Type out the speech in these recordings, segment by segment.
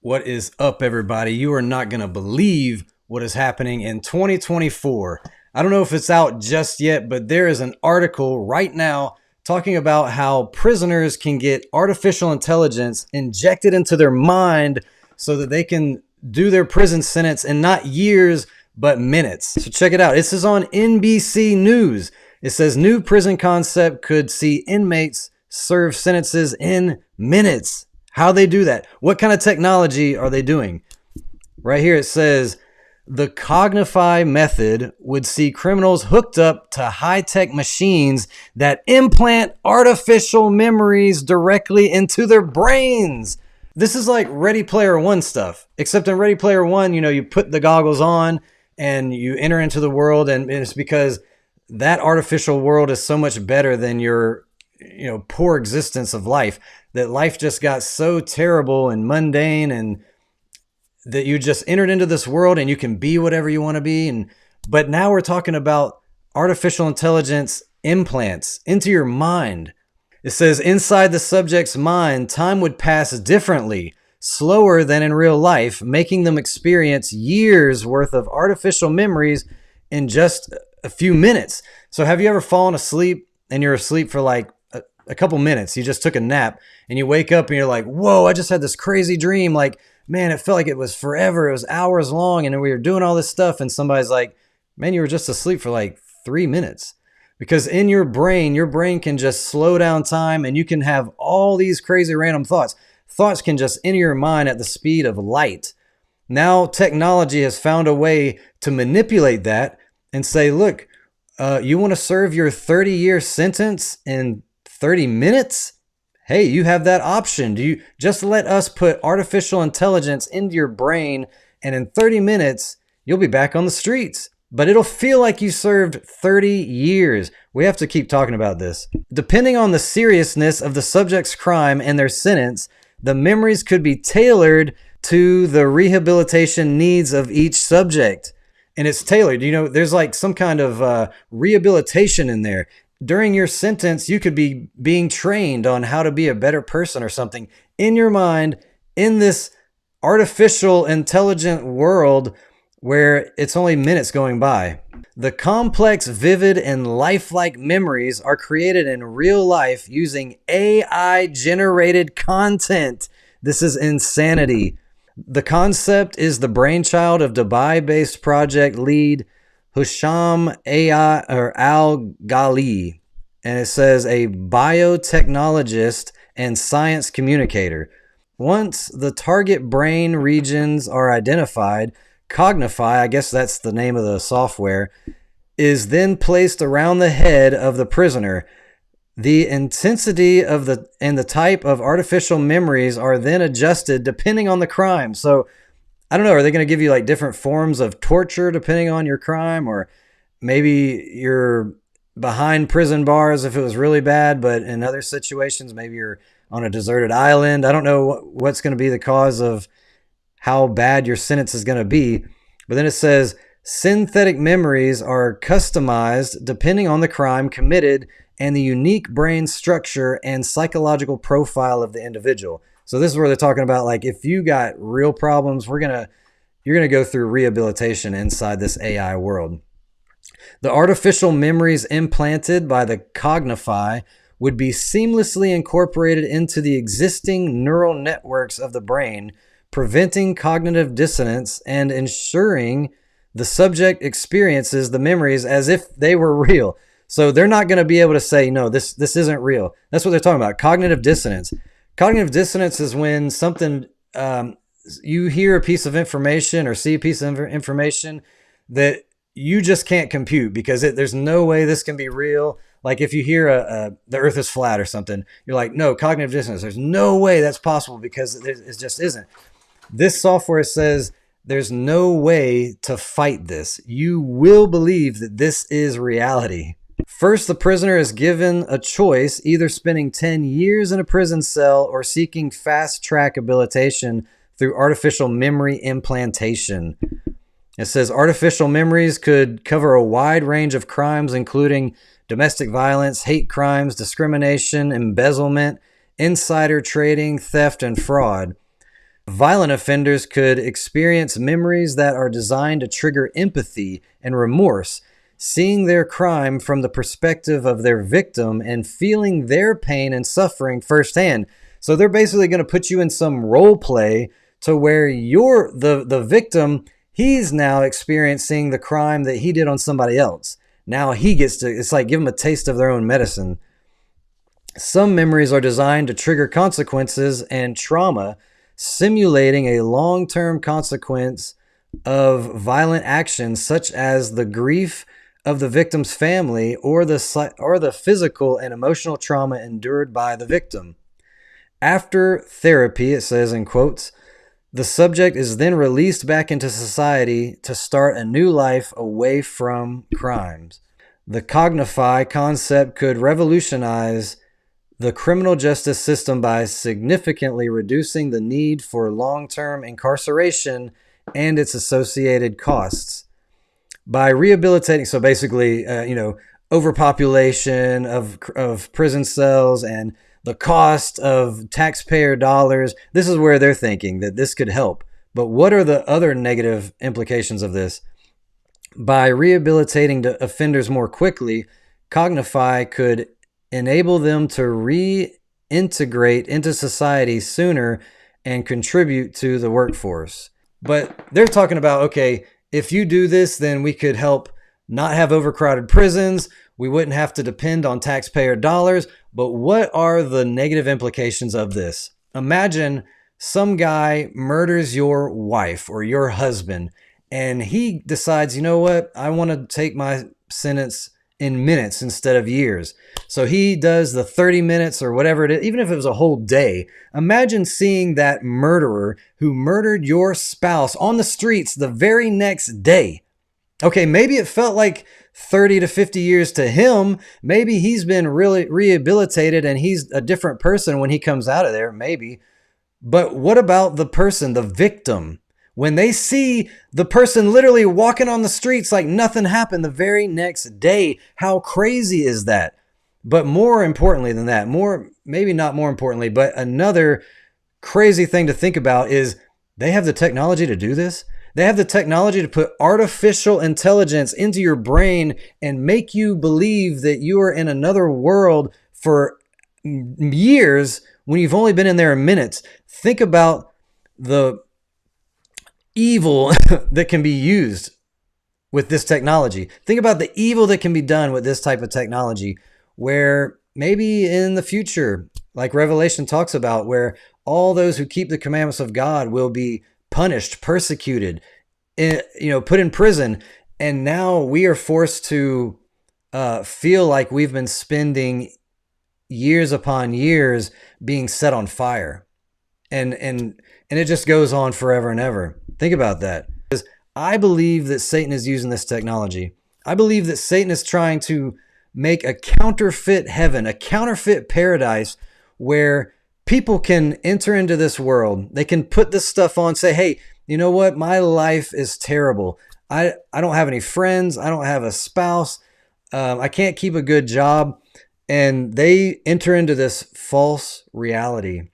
What is up, everybody? You are not going to believe what is happening in 2024. I don't know if it's out just yet, but there is an article right now talking about how prisoners can get artificial intelligence injected into their mind so that they can do their prison sentence in not years, but minutes. So check it out. This is on NBC News. It says new prison concept could see inmates serve sentences in minutes. How they do that? What kind of technology are they doing? Right here it says the Cognify method would see criminals hooked up to high-tech machines that implant artificial memories directly into their brains. This is like Ready Player One stuff, except in Ready Player One, you put the goggles on and you enter into the world, and it's because that artificial world is so much better than your poor existence of life, that life just got so terrible and mundane, and that you just entered into this world and you can be whatever you want to be. But now we're talking about artificial intelligence implants into your mind. It says inside the subject's mind, time would pass differently, slower than in real life, making them experience years worth of artificial memories in just a few minutes. So have you ever fallen asleep and you're asleep for like a couple minutes? You just took a nap and you wake up and you're like, whoa, I just had this crazy dream. Like, man, it felt like it was forever. It was hours long. And we were doing all this stuff. And somebody's like, man, you were just asleep for like 3 minutes. Because in your brain can just slow down time, and you can have all these crazy random thoughts. Thoughts can just enter your mind at the speed of light. Now technology has found a way to manipulate that and say, look, you want to serve your 30-year sentence in 30 minutes? Hey, you have that option. Do you just let us put artificial intelligence into your brain, and in 30 minutes, you'll be back on the streets. But it'll feel like you served 30 years. We have to keep talking about this. Depending on the seriousness of the subject's crime and their sentence, the memories could be tailored to the rehabilitation needs of each subject. And it's tailored. There's like some kind of rehabilitation in there. During your sentence, you could be being trained on how to be a better person or something in your mind in this artificial intelligent world where it's only minutes going by. The complex, vivid, and lifelike memories are created in real life using AI-generated content. This is insanity. The concept is the brainchild of Dubai-based project lead Husham Al-Ghali, and it says a biotechnologist and science communicator. Once the target brain regions are identified, Cognify, I guess that's the name of the software, is then placed around the head of the prisoner. The intensity of and the type of artificial memories are then adjusted depending on the crime. So I don't know, are they going to give you like different forms of torture depending on your crime? Or maybe you're behind prison bars if it was really bad, but in other situations, maybe you're on a deserted island. I don't know what's going to be the cause of how bad your sentence is going to be. But then it says synthetic memories are customized depending on the crime committed and the unique brain structure and psychological profile of the individual. So this is where they're talking about, like, if you got real problems, you're going to go through rehabilitation inside this AI world. The artificial memories implanted by the Cognify would be seamlessly incorporated into the existing neural networks of the brain, preventing cognitive dissonance and ensuring the subject experiences the memories as if they were real. So they're not going to be able to say, no, this isn't real. That's what they're talking about, cognitive dissonance. Cognitive dissonance is when something, you hear a piece of information or see a piece of information that you just can't compute because there's no way this can be real. Like if you hear the earth is flat or something, you're like, no, cognitive dissonance. There's no way that's possible because it just isn't. This software says there's no way to fight this. You will believe that this is reality. First, the prisoner is given a choice, either spending 10 years in a prison cell or seeking fast-track habilitation through artificial memory implantation. It says artificial memories could cover a wide range of crimes, including domestic violence, hate crimes, discrimination, embezzlement, insider trading, theft, and fraud. Violent offenders could experience memories that are designed to trigger empathy and remorse, seeing their crime from the perspective of their victim and feeling their pain and suffering firsthand. So they're basically going to put you in some role play to where you're the victim. He's now experiencing the crime that he did on somebody else. Now he gets to, it's like give them a taste of their own medicine. Some memories are designed to trigger consequences and trauma, simulating a long-term consequence of violent actions such as the grief of the victim's family or the physical and emotional trauma endured by the victim. After therapy, it says in quotes, the subject is then released back into society to start a new life away from crimes. The Cognify concept could revolutionize the criminal justice system by significantly reducing the need for long-term incarceration and its associated costs. By rehabilitating, so basically, overpopulation of prison cells and the cost of taxpayer dollars, this is where they're thinking that this could help. But what are the other negative implications of this? By rehabilitating the offenders more quickly, Cognify could enable them to reintegrate into society sooner and contribute to the workforce. But they're talking about, okay, if you do this, then we could help not have overcrowded prisons. We wouldn't have to depend on taxpayer dollars. But what are the negative implications of this? Imagine some guy murders your wife or your husband, and he decides, you know what? I want to take my sentence in minutes instead of years. So he does the 30 minutes or whatever it is, even if it was a whole day. Imagine seeing that murderer who murdered your spouse on the streets the very next day. Okay, maybe it felt like 30 to 50 years to him. Maybe he's been really rehabilitated and he's a different person when he comes out of there, maybe. But what about the person, the victim? When they see the person literally walking on the streets like nothing happened the very next day, how crazy is that? But more importantly than that, maybe not more importantly, but another crazy thing to think about is they have the technology to do this. They have the technology to put artificial intelligence into your brain and make you believe that you are in another world for years when you've only been in there minutes. Think about the evil that can be used with this technology. Think about the evil that can be done with this type of technology, where maybe in the future, like Revelation talks about, where all those who keep the commandments of God will be punished, persecuted, put in prison. And now we are forced to feel like we've been spending years upon years being set on fire. And it just goes on forever and ever. Think about that. Because I believe that Satan is using this technology. I believe that Satan is trying to make a counterfeit heaven, a counterfeit paradise where people can enter into this world. They can put this stuff on, say, hey, you know what? My life is terrible. I don't have any friends. I don't have a spouse. I can't keep a good job. And they enter into this false reality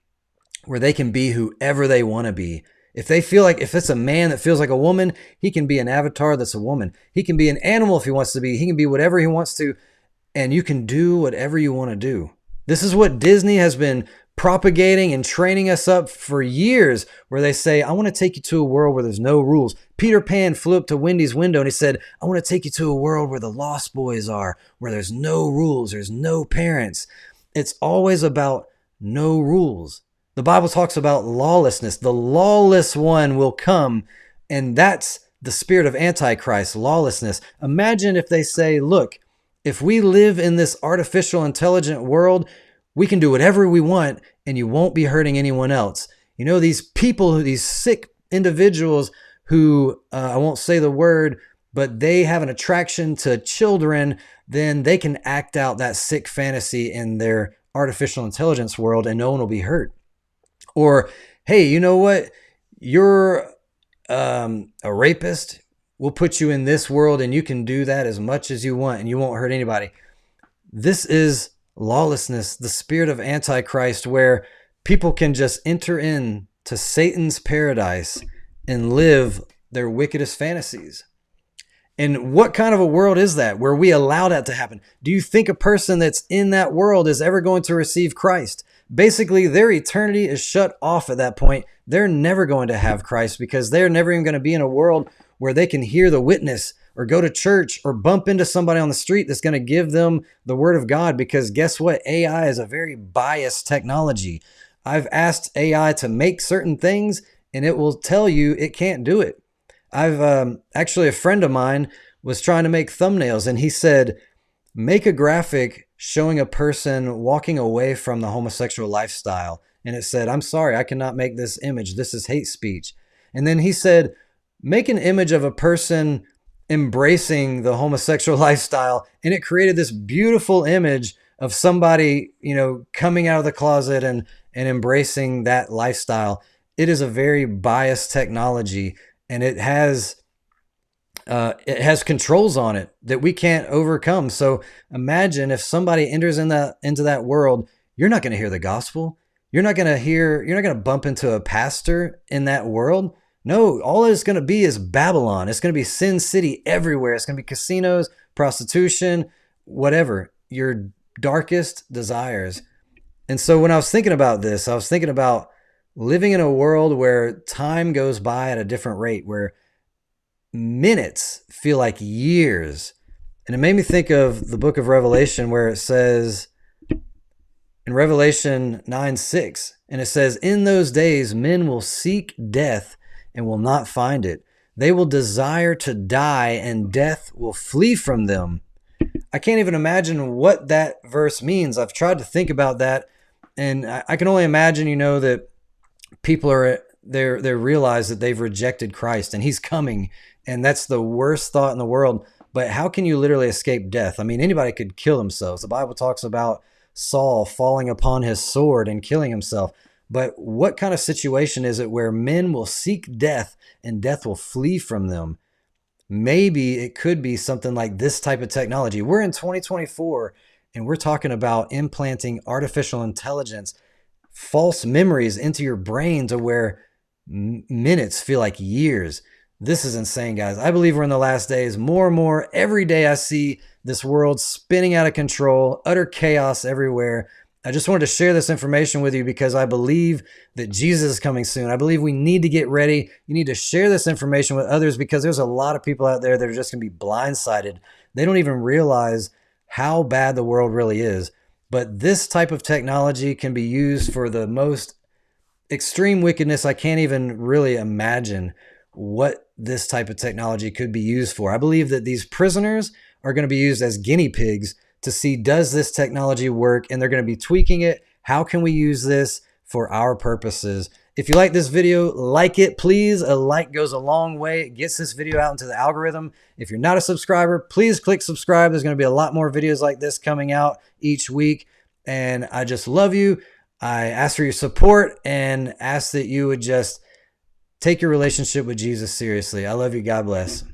where they can be whoever they want to be. If they feel like, if it's a man that feels like a woman, he can be an avatar that's a woman. He can be an animal if he wants to be. He can be whatever he wants to. And you can do whatever you want to do. This is what Disney has been propagating and training us up for years, where they say, I want to take you to a world where there's no rules. Peter Pan flew up to Wendy's window and he said, I want to take you to a world where the lost boys are, where there's no rules, there's no parents. It's always about no rules. The Bible talks about lawlessness. The lawless one will come, and that's the spirit of Antichrist, lawlessness. Imagine if they say, look, if we live in this artificial intelligent world, we can do whatever we want and you won't be hurting anyone else. You know, these people, these sick individuals who, I won't say the word, but they have an attraction to children, then they can act out that sick fantasy in their artificial intelligence world and no one will be hurt. Or, hey, you know what? You're a rapist. We'll put you in this world and you can do that as much as you want and you won't hurt anybody. This is lawlessness, the spirit of Antichrist, where people can just enter into to Satan's paradise and live their wickedest fantasies. And what kind of a world is that where we allow that to happen? Do you think a person that's in that world is ever going to receive Christ? Basically, their eternity is shut off at that point. They're never going to have Christ because they're never even going to be in a world where they can hear the witness or go to church or bump into somebody on the street that's going to give them the word of God. Because guess what? AI is a very biased technology. I've asked AI to make certain things and it will tell you it can't do it. I've actually, a friend of mine was trying to make thumbnails and he said, make a graphic showing a person walking away from the homosexual lifestyle. And it said, I'm sorry, I cannot make this image. This is hate speech. And then he said, make an image of a person embracing the homosexual lifestyle. And it created this beautiful image of somebody, coming out of the closet and embracing that lifestyle. It is a very biased technology. And it has controls on it that we can't overcome. So imagine if somebody enters into that world, you're not going to hear the gospel. You're not going to bump into a pastor in that world. No, all it's going to be is Babylon. It's going to be Sin City everywhere. It's going to be casinos, prostitution, whatever, your darkest desires. And so when I was thinking about this, I was thinking about living in a world where time goes by at a different rate, where minutes feel like years. And it made me think of the book of Revelation, where it says in Revelation 9:6, and it says, in those days, men will seek death and will not find it. They will desire to die and death will flee from them. I can't even imagine what that verse means. I've tried to think about that, and I can only imagine, that people they realize that they've rejected Christ and he's coming, and that's the worst thought in the world. But how can you literally escape death? I mean, anybody could kill themselves. The Bible talks about Saul falling upon his sword and killing himself. But what kind of situation is it where men will seek death and death will flee from them? Maybe it could be something like this type of technology. We're in 2024 and we're talking about implanting artificial intelligence, false memories into your brain to where minutes feel like years. This is insane, guys. I believe we're in the last days. More and more every day I see this world spinning out of control, utter chaos everywhere. I just wanted to share this information with you because I believe that Jesus is coming soon. I believe we need to get ready. You need to share this information with others because there's a lot of people out there that are just going to be blindsided. They don't even realize how bad the world really is. But this type of technology can be used for the most extreme wickedness. I can't even really imagine what this type of technology could be used for. I believe that these prisoners are going to be used as guinea pigs to see, does this technology work? And they're going to be tweaking it. How can we use this for our purposes? If you like this video, like it, please. A like goes a long way. It gets this video out into the algorithm. If you're not a subscriber, please click subscribe. There's going to be a lot more videos like this coming out each week. And I just love you. I ask for your support and ask that you would just take your relationship with Jesus seriously. I love you. God bless.